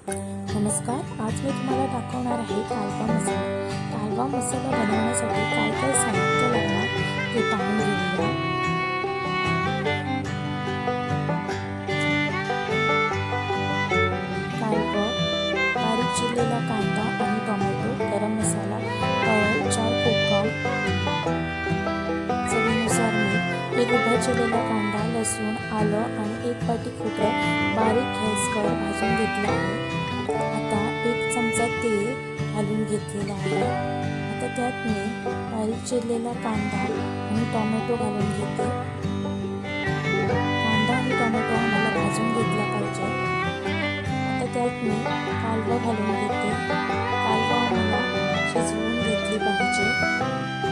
नमस्कार. आज मी तुम्हाला दाखवणार आहे कालवा मसाला. कालवा मसाला बनवण्यासाठी काय काय साहित्य लागणार ते पाहून घेऊया. कालवा, बारीक चिरलेला कांदा आणि टोमॅटो, गरम मसाला, हळद, 4 कोकम, चवीनुसार मीठ, एक उभा चिरलेला कांदा, लसूण, आलं आणि 1 वाटी खोबरं बारीक गॅसवर भाजून घेतलं आहे. आता 1 चमचा तेल घालून घेतलेला आहे. आता त्यात मी बारीक चिरलेला कांदा आणि टोमॅटो घालून घेते. कांदा आणि टोमॅटो आम्हाला भाजून घेतला पाहिजे. आता त्यात मी कालवा घालून घेते. कालवा आम्हाला शिजवून घेतली पाहिजे.